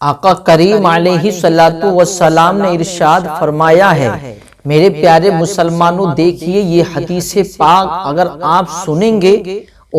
آقا کریم علیہ السلام نے ارشاد فرمایا ہے، میرے پیارے مسلمانوں دیکھیے یہ حدیث پاک اگر آپ سنیں گے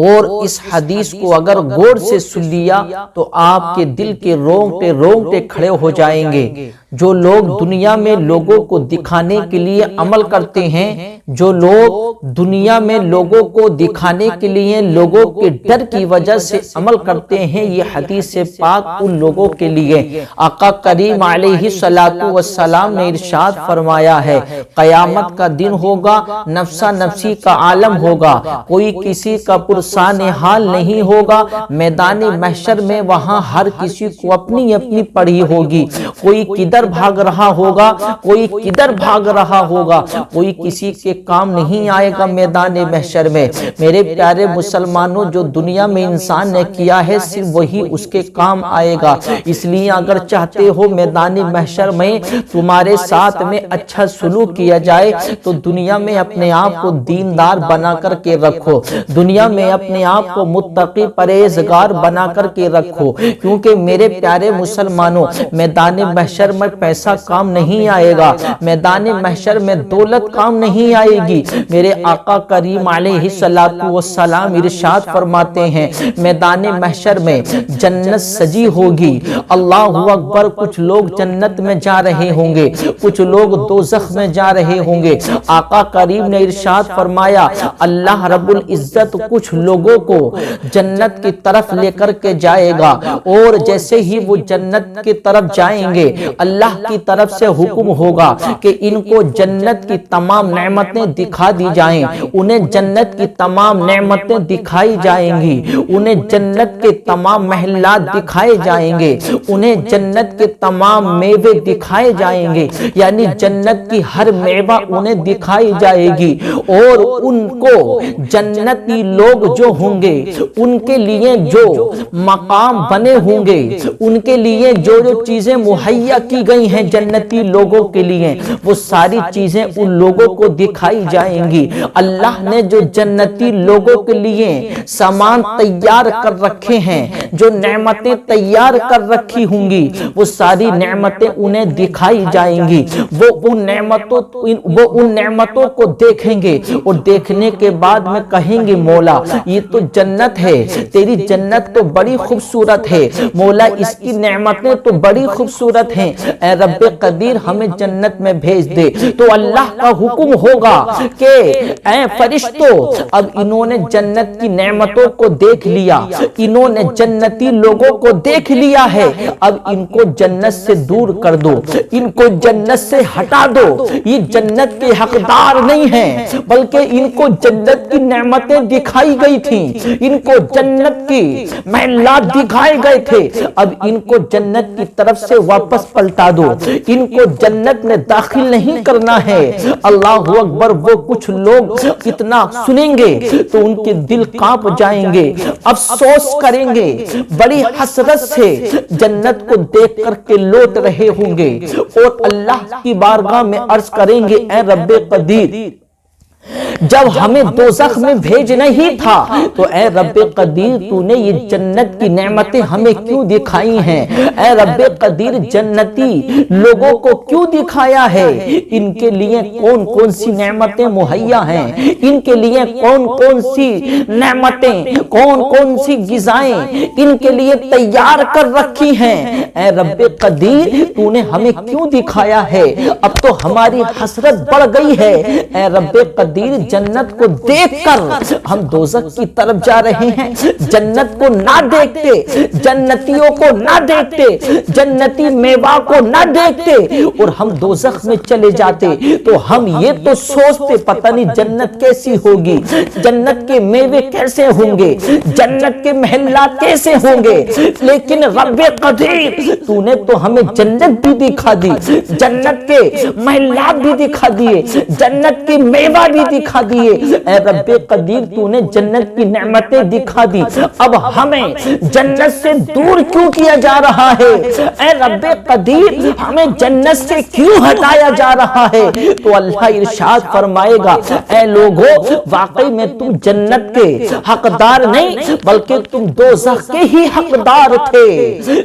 اور اس حدیث کو اگر غور سے سن لیا تو آپ کے دل کے رونگٹے کھڑے ہو جائیں گے۔ جو لوگ دنیا میں لوگوں کو دکھانے کے لیے عمل کرتے ہیں، جو لوگ دنیا میں لوگوں کو دکھانے کے لیے لوگوں کے ڈر کی وجہ سے عمل کرتے ہیں، یہ حدیث پاک ان لوگوں کے لیے آقا کریم علیہ السلام نے ارشاد فرمایا ہے، قیامت کا دن ہوگا، نفسا نفسی کا عالم ہوگا، کوئی کسی کا پرسان حال نہیں ہوگا۔ میدان محشر میں وہاں ہر کسی کو اپنی اپنی پڑی ہوگی، کوئی کدھر بھاگ رہا ہوگا، کوئی کدھر بھاگ رہا ہوگا، کوئی کسی کے کام نہیں آئے گا میدان محشر میں۔ میرے پیارے مسلمانوں، جو دنیا میں انسان نے کیا ہے صرف وہی اس کے کام آئے گا۔ اس لیے اگر چاہتے ہو میدان محشر میں تمہارے ساتھ میں اچھا سلوک کیا جائے تو دنیا میں اپنے آپ کو دیندار بنا کر کے رکھو، دنیا میں اپنے آپ کو متقی پرہیزگار بنا کر کے رکھو، کیونکہ میرے پیارے مسلمانوں میدان محشر میں پیسہ کام نہیں آئے گا، میدان محشر میں دولت کام نہیں آئے گی۔ میرے آقا کریم علیہ السلام ارشاد فرماتے ہیں، میدان محشر میں جنت سجی ہوگی، اللہ اکبر، کچھ لوگ جنت میں جا رہے ہوں گے، کچھ لوگ دوزخ میں جا رہے ہوں گے۔ آقا کریم نے ارشاد فرمایا، اللہ رب العزت کچھ لوگوں کو جنت کی طرف لے کر کے جائے گا، اور جیسے ہی وہ جنت کی طرف جائیں گے اللہ کی طرف سے حکم ہوگا کہ ان کو جنت کی تمام نعمتیں دکھا دی جائیں، انہیں جنت کی تمام نعمتیں دکھائی جائیں گی، انہیں جنت کے تمام محلات دکھائے جائیں گے، انہیں جنت کے تمام میوے دکھائے جائیں گے، یعنی جنت کی ہر میوہ انہیں دکھائی جائے گی، اور ان کو جنتی لوگ جو ہوں گے ان کے لیے جو مقام بنے ہوں گے، ان کے لیے جو چیزیں مہیا کی گئی ہیں جنتی لوگوں کے لیے، وہ ساری چیزیں ان لوگوں کو دکھائی جائیں گی۔ اللہ نے جو جنتی لوگوں کے لیے سامان تیار کر رکھے ہیں، جو نعمتیں تیار کر رکھی ہوں گی، وہ ساری نعمتیں انہیں دکھائی جائیں گی۔ وہ ان نعمتوں کو دیکھیں گے، اور دیکھنے کے بعد میں کہیں گے، مولا یہ تو جنت ہے، تیری جنت تو بڑی خوبصورت ہے، مولا اس کی نعمتیں تو بڑی خوبصورت ہیں، اے رب قدیر ہمیں جنت میں بھیج دے۔ تو اللہ کا حکم ہوگا کہ اے فرشتوں، اب انہوں نے جنت کی نعمتوں کو دیکھ لیا، انہوں نے جنتی لوگوں کو دیکھ لیا ہے، اب ان کو جنت سے دور کر دو، ان کو جنت سے ہٹا دو، یہ جنت کے حقدار نہیں ہیں، بلکہ ان کو جنت کی نعمتیں دکھائی گئی تھیں، ان کو جنت کی محلات دکھائے گئے تھے، اب ان کو جنت کی طرف سے واپس پلٹا دو، ان کو جنت میں داخل نہیں کرنا ہے۔ اللہ اکبر، وہ کچھ لوگ اتنا سنیں گے تو ان کے دل کانپ جائیں گے، افسوس کریں گے، بڑی حسرت سے جنت کو دیکھ کر کے لوٹ رہے ہوں گے، اور اللہ کی بارگاہ میں عرض کریں گے، اے رب قدیر جب ہمیں دوزخ میں بھیجنا ہی تھا تو اے رب قدیر تو نے یہ جنت کی نعمتیں ہمیں کیوں دکھائی ہیں، اے رب قدیر جنتی لوگوں کو کیوں دکھایا ہے، ان کے لیے کون کون سی نعمتیں مہیا ہیں، ان کے لیے کون کون سی نعمتیں، کون کون سی غذائیں ان کے لیے تیار کر رکھی ہیں، اے رب قدیر تو نے ہمیں کیوں دکھایا ہے، اب تو ہماری حسرت بڑھ گئی ہے، اے رب قدیر جنت کو دیکھ کر ہم دوزخ کی طرف جا رہے ہیں، جنت کو نہ دیکھتے، جنتیوں کو نہ دیکھتے، جنتی میوہ کو نہ دیکھتے اور ہم دوزخ میں چلے جاتے تو ہم یہ تو سوچتے پتہ نہیں جنت کیسی ہوگی، جنت کے میوے کیسے ہوں گے، جنت کے محلات کیسے ہوں گے، لیکن رب قدیر تو نے تو ہمیں جنت بھی دکھا دی، جنت کے محلات بھی دکھا دیے، جنت کے میوہ بھی بھی دکھا دیے، اے رب قدیر تو نے جنت کی نعمتیں دکھا دی، اب ہمیں جنت سے دور کیوں کیا جا رہا ہے؟ اے رب قدیر ہمیں جنت سے کیوں ہٹایا جا رہا ہے؟ تو اللہ ارشاد فرمائے گا، اے لوگو واقعی میں تم جنت کے حقدار نہیں بلکہ تم دوزخ کے ہی حقدار تھے،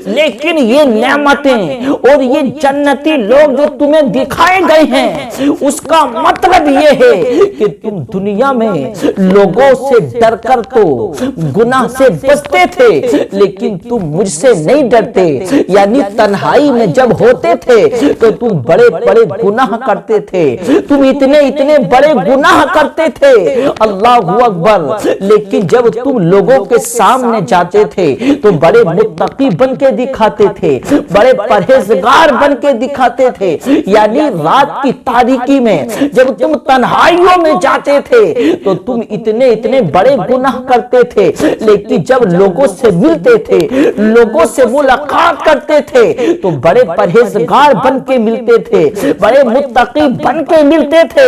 لیکن یہ نعمتیں اور یہ جنتی لوگ جو تمہیں دکھائے گئے ہیں اس کا مطلب یہ ہے کہ تم دنیا میں لوگوں سے ڈر کر تو گناہ سے بچتے تھے لیکن تم مجھ سے نہیں ڈرتے، یعنی تنہائی میں جب ہوتے تھے تو تم بڑے بڑے گناہ کرتے تھے، تم اتنے بڑے گناہ کرتے تھے، اللہ اکبر، لیکن جب تم لوگوں کے سامنے جاتے تھے تو بڑے متقی بن کے دکھاتے تھے، بڑے پرہیزگار بن کے دکھاتے تھے، یعنی رات کی تاریکی میں جب تم تنہائیوں میں جاتے تھے تو تم اتنے بڑے گناہ کرتے تھے، لیکن جب لوگوں سے ملتے تھے، لوگوں سے ملاقات کرتے تھے تو بڑے پرہیزگار بن کے ملتے تھے، بڑے متقی بن کے ملتے تھے،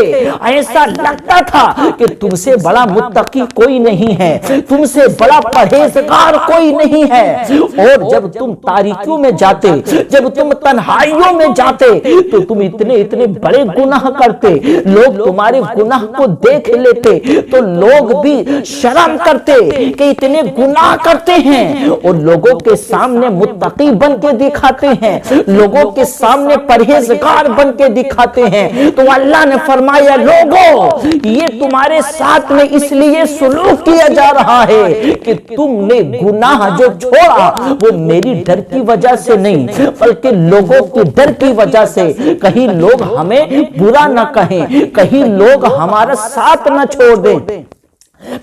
ایسا لگتا تھا کہ تم سے بڑا متقی کوئی نہیں ہے، تم سے بڑا پرہیزگار کوئی نہیں ہے، اور جب تم تاریکیوں میں جاتے، جب تم تنہائیوں میں جاتے تو تم اتنے بڑے گناہ کرتے، لوگ تمہارے گناہ کو دیکھ لیتے تو لوگ بھی شرم کرتے کہ اتنے گناہ کرتے ہیں، اور لوگوں کے سامنے متقی بن کے دکھاتے ہیں، لوگوں کے سامنے پرہیزگار بن کے دکھاتے ہیں۔ تو اللہ نے فرمایا لوگوں یہ تمہارے ساتھ میں اس لیے سلوک کیا جا رہا ہے کہ تم نے گناہ جو چھوڑا وہ میری ڈر کی وجہ سے نہیں بلکہ لوگوں کے ڈر کی وجہ سے، کہیں لوگ ہمیں برا نہ کہیں، کہیں لوگ ہمارا ساتھ نہ چھوڑ دیں،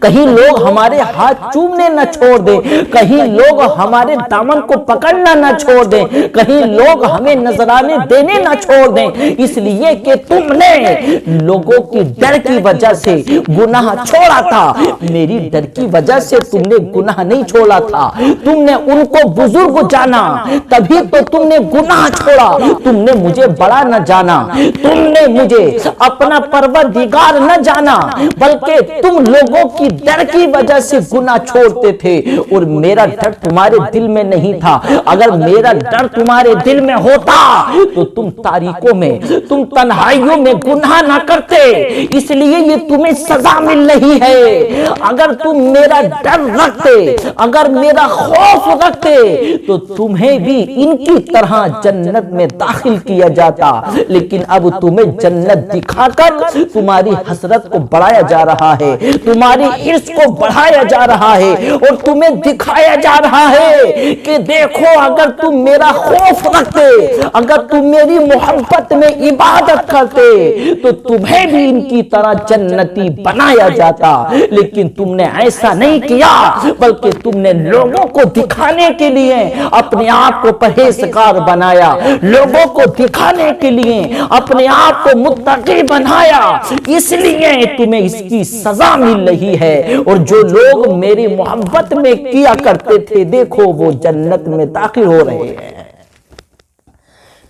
کہیں لوگ ہمارے ہاتھ چومنے نہ چھوڑ دیں، کہیں لوگ ہمارے دامن کو پکڑنا نہ چھوڑ دیں، کہیں لوگ ہمیں نذرانے دینے نہ چھوڑ دیں، اس لیے کہ تم نے لوگوں کی ڈر کی وجہ سے گناہ چھوڑا تھا، میری ڈر کی وجہ سے تم نے گناہ نہیں چھوڑا تھا، تم نے ان کو بزرگ جانا تبھی تو تم نے گناہ چھوڑا، تم نے مجھے بڑا نہ جانا، تم نے مجھے اپنا پروردگار نہ جانا، بلکہ تم لوگوں کی ڈر کی وجہ سے گناہ چھوڑتے تھے، اور میرا ڈر تمہارے دل میں نہیں تھا، اگر میرا ڈر تمہارے دل میں ہوتا تو تم تاریکوں میں، تم تنہائیوں میں گناہ نہ کرتے، اس لیے یہ تمہیں سزا مل رہی ہے۔ اگر تم میرا ڈر رکھتے، اگر میرا خوف رکھتے تو تمہیں بھی ان کی طرح جنت میں داخل کیا جاتا، لیکن اب تمہیں جنت دکھا کر تمہاری حسرت کو بڑھایا جا رہا ہے، تمہاری حرص کو بڑھایا جا رہا ہے، اور تمہیں دکھایا جا رہا ہے کہ دیکھو اگر تم میرا خوف رکھتے، اگر تم میری محبت میں عبادت کرتے تو تمہیں بھی ان کی طرح جنتی بنایا جاتا، لیکن تم نے ایسا نہیں کیا، بلکہ تم نے لوگوں کو دکھانے کے لیے اپنے آپ کو پرہیزگار بنایا، لوگوں کو دکھانے کے لیے اپنے آپ کو متقی بنایا، اس لیے تمہیں اس کی سزا مل رہی ہے، اور جو لوگ میری محبت میں کیا کرتے تھے دیکھو وہ جنت میں داخل ہو رہے ہیں۔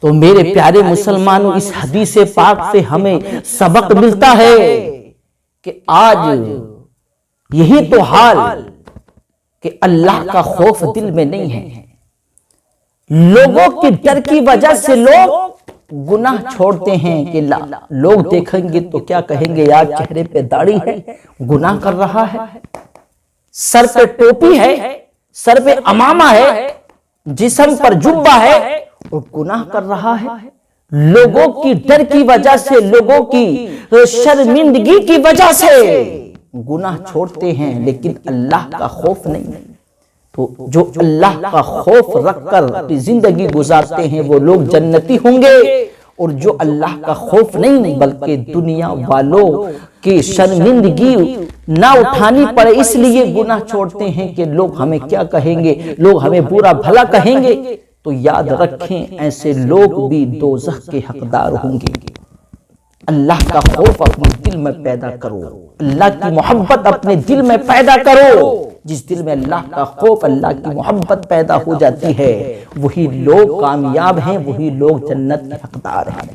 تو میرے پیارے مسلمانوں اس حدیث پاک سے ہمیں سبق ملتا ہے کہ آج یہی تو حال کہ اللہ کا خوف دل میں نہیں ہے، لوگوں کی ڈر کی وجہ سے لوگ گناہ چھوڑتے ہیں کہ لوگ دیکھیں گے تو کیا کہیں گے، یار چہرے پہ داڑھی ہے گناہ کر رہا ہے، سر پہ ٹوپی ہے، سر پہ امامہ ہے، جسم پر جبہ ہے اور گناہ کر رہا ہے۔ لوگوں کی ڈر کی وجہ سے، لوگوں کی شرمندگی کی وجہ سے گناہ چھوڑتے ہیں، لیکن اللہ کا خوف نہیں۔ تو جو اللہ کا خوف رکھ کر اپنی زندگی گزارتے ہیں وہ لوگ جنتی ہوں گے، اور جو اللہ کا خوف نہیں بلکہ دنیا والوں کی شرمندگی نہ اٹھانی پڑے اس لیے گناہ چھوڑتے ہیں کہ لوگ ہمیں کیا کہیں گے، لوگ ہمیں برا بھلا کہیں گے، تو یاد رکھیں ایسے لوگ بھی دوزخ کے حقدار ہوں گے۔ اللہ کا خوف اپنے دل میں پیدا کرو، اللہ کی محبت اپنے دل میں پیدا کرو، جس دل میں اللہ کا خوف، اللہ کی محبت پیدا ہو جاتی ہے وہی لوگ کامیاب ہیں، وہی لوگ جنت کے حقدار ہیں۔